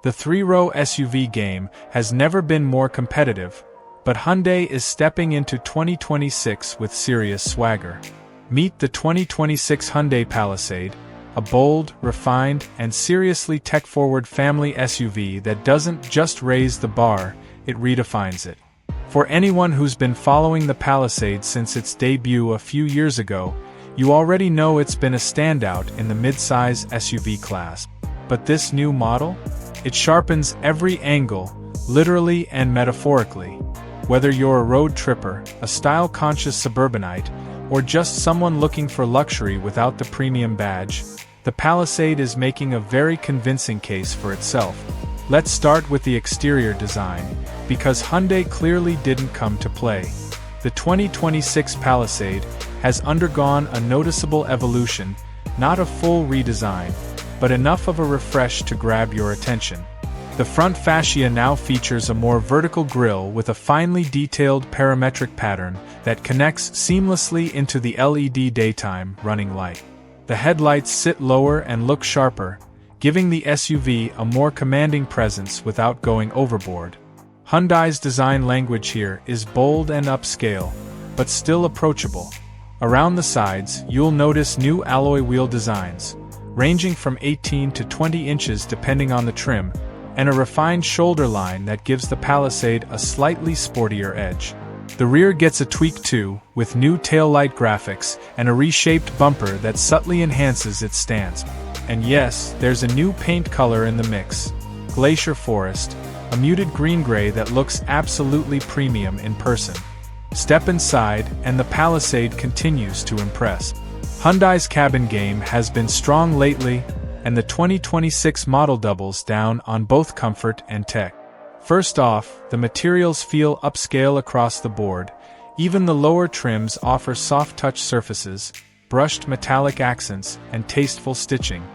The three-row SUV game has never been more competitive, but Hyundai is stepping into 2026 with serious swagger. Meet the 2026 Hyundai Palisade, a bold, refined, and seriously tech-forward family SUV that doesn't just raise the bar, it redefines it. For anyone who's been following the Palisade since its debut a few years ago, you already know it's been a standout in the midsize SUV class. But this new model? It sharpens every angle, literally and metaphorically. Whether you're a road tripper, a style-conscious suburbanite, or just someone looking for luxury without the premium badge, the Palisade is making a very convincing case for itself. Let's start with the exterior design, because Hyundai clearly didn't come to play. The 2026 Palisade has undergone a noticeable evolution, not a full redesign, but enough of a refresh to grab your attention. The front fascia now features a more vertical grille with a finely detailed parametric pattern that connects seamlessly into the LED daytime running light. The headlights sit lower and look sharper, giving the SUV a more commanding presence without going overboard. Hyundai's design language here is bold and upscale, but still approachable. Around the sides, you'll notice new alloy wheel designs, ranging from 18 to 20 inches depending on the trim, and a refined shoulder line that gives the Palisade a slightly sportier edge. The rear gets a tweak too, with new taillight graphics and a reshaped bumper that subtly enhances its stance. And yes, there's a new paint color in the mix, Glacier Forest, a muted green-gray that looks absolutely premium in person. Step inside, and the Palisade continues to impress. Hyundai's cabin game has been strong lately, and the 2026 model doubles down on both comfort and tech. First off, the materials feel upscale across the board. Even the lower trims offer soft-touch surfaces, brushed metallic accents, and tasteful stitching.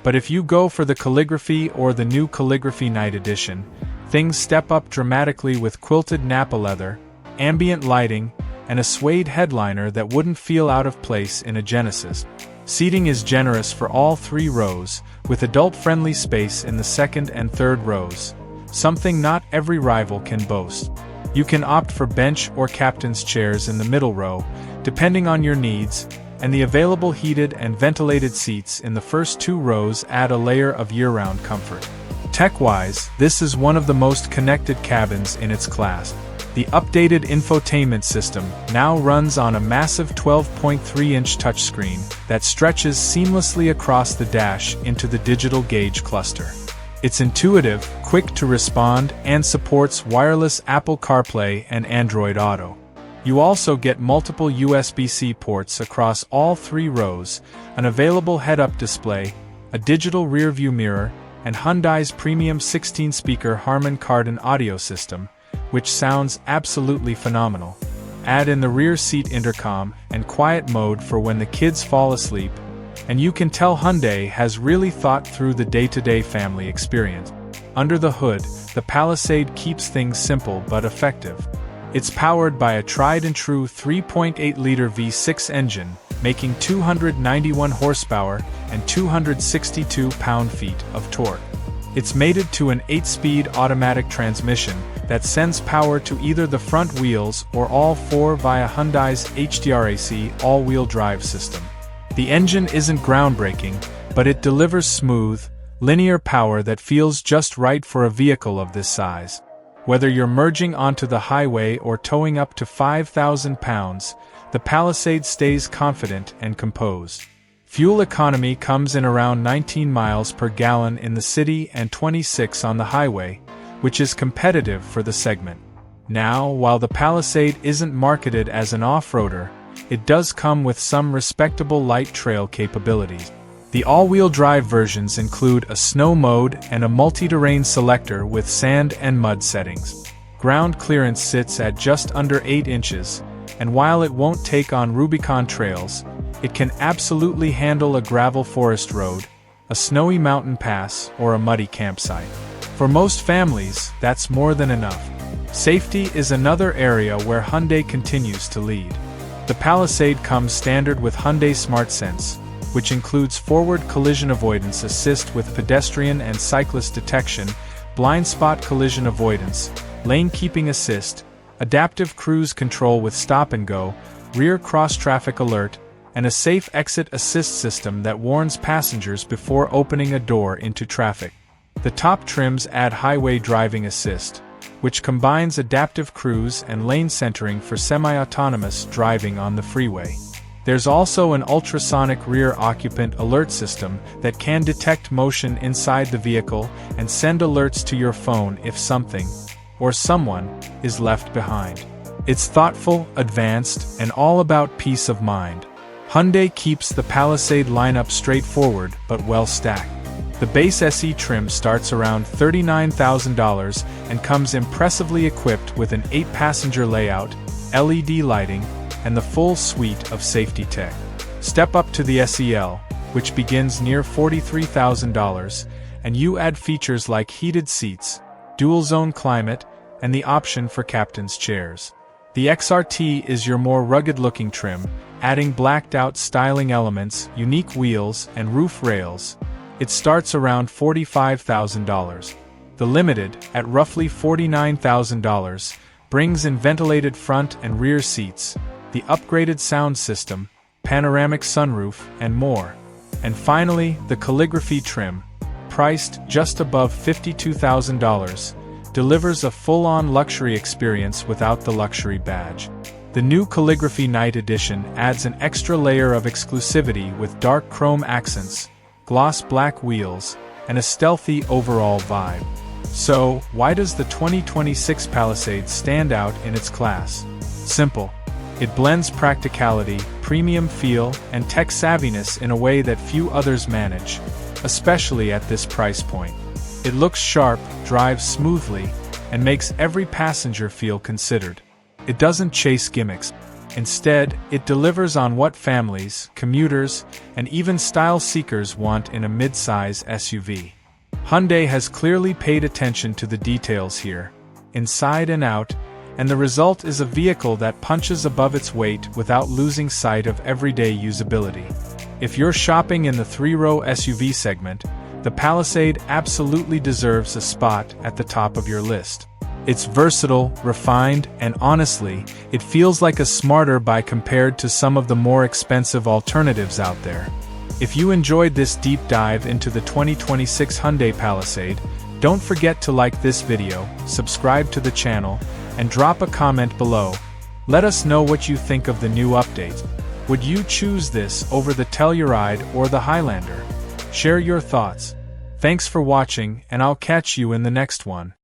But if you go for the Calligraphy or the new Calligraphy Night Edition, things step up dramatically with quilted Napa leather, ambient lighting, and a suede headliner that wouldn't feel out of place in a Genesis. Seating is generous for all three rows, with adult-friendly space in the second and third rows, something not every rival can boast. You can opt for bench or captain's chairs in the middle row, depending on your needs, and the available heated and ventilated seats in the first two rows add a layer of year-round comfort. Tech-wise, this is one of the most connected cabins in its class. The updated infotainment system now runs on a massive 12.3-inch touchscreen that stretches seamlessly across the dash into the digital gauge cluster. It's intuitive, quick to respond, and supports wireless Apple CarPlay and Android Auto. You also get multiple USB-C ports across all three rows, an available head-up display, a digital rear-view mirror, and Hyundai's premium 16-speaker Harman Kardon audio system, which sounds absolutely phenomenal. Add in the rear seat intercom and quiet mode for when the kids fall asleep, and you can tell Hyundai has really thought through the day-to-day family experience. Under the hood, the Palisade keeps things simple but effective. It's powered by a tried-and-true 3.8-liter V6 engine, making 291 horsepower and 262 pound-feet of torque. It's mated to an 8-speed automatic transmission that sends power to either the front wheels or all four via Hyundai's HDRAC all-wheel drive system. The engine isn't groundbreaking, but it delivers smooth, linear power that feels just right for a vehicle of this size. Whether you're merging onto the highway or towing up to 5,000 pounds, the Palisade stays confident and composed. Fuel economy comes in around 19 miles per gallon in the city and 26 on the highway, which is competitive for the segment. Now, while the Palisade isn't marketed as an off-roader, it does come with some respectable light trail capabilities. The all-wheel drive versions include a snow mode and a multi-terrain selector with sand and mud settings. Ground clearance sits at just under 8 inches, and while it won't take on Rubicon trails, it can absolutely handle a gravel forest road, a snowy mountain pass, or a muddy campsite. For most families, that's more than enough. Safety is another area where Hyundai continues to lead. The Palisade comes standard with Hyundai SmartSense, which includes forward collision avoidance assist with pedestrian and cyclist detection, blind spot collision avoidance, lane keeping assist, adaptive cruise control with stop and go, rear cross-traffic alert, and a safe exit assist system that warns passengers before opening a door into traffic. The top trims add highway driving assist, which combines adaptive cruise and lane centering for semi-autonomous driving on the freeway. There's also an ultrasonic rear occupant alert system that can detect motion inside the vehicle and send alerts to your phone if something, or someone, is left behind. It's thoughtful, advanced, and all about peace of mind. Hyundai keeps the Palisade lineup straightforward but well stacked. The base SE trim starts around $39,000 and comes impressively equipped with an 8-passenger layout, LED lighting, and the full suite of safety tech. Step up to the SEL, which begins near $43,000, and you add features like heated seats, dual-zone climate, and the option for captain's chairs. The XRT is your more rugged-looking trim, adding blacked-out styling elements, unique wheels, and roof rails. It starts around $45,000. The Limited, at roughly $49,000, brings in ventilated front and rear seats, the upgraded sound system, panoramic sunroof, and more. And finally, the Calligraphy trim, priced just above $52,000, delivers a full-on luxury experience without the luxury badge. The new Calligraphy Night Edition adds an extra layer of exclusivity with dark chrome accents, gloss black wheels, and a stealthy overall vibe. So, why does the 2026 Palisade stand out in its class? Simple. It blends practicality, premium feel, and tech savviness in a way that few others manage, especially at this price point. It looks sharp, drives smoothly, and makes every passenger feel considered. It doesn't chase gimmicks. Instead, it delivers on what families, commuters, and even style seekers want in a midsize SUV. Hyundai has clearly paid attention to the details here, inside and out, and the result is a vehicle that punches above its weight without losing sight of everyday usability. If you're shopping in the 3-row SUV segment, the Palisade absolutely deserves a spot at the top of your list. It's versatile, refined, and honestly, it feels like a smarter buy compared to some of the more expensive alternatives out there. If you enjoyed this deep dive into the 2026 Hyundai Palisade, don't forget to like this video, subscribe to the channel, and drop a comment below. Let us know what you think of the new update. Would you choose this over the Telluride or the Highlander? Share your thoughts. Thanks for watching, and I'll catch you in the next one.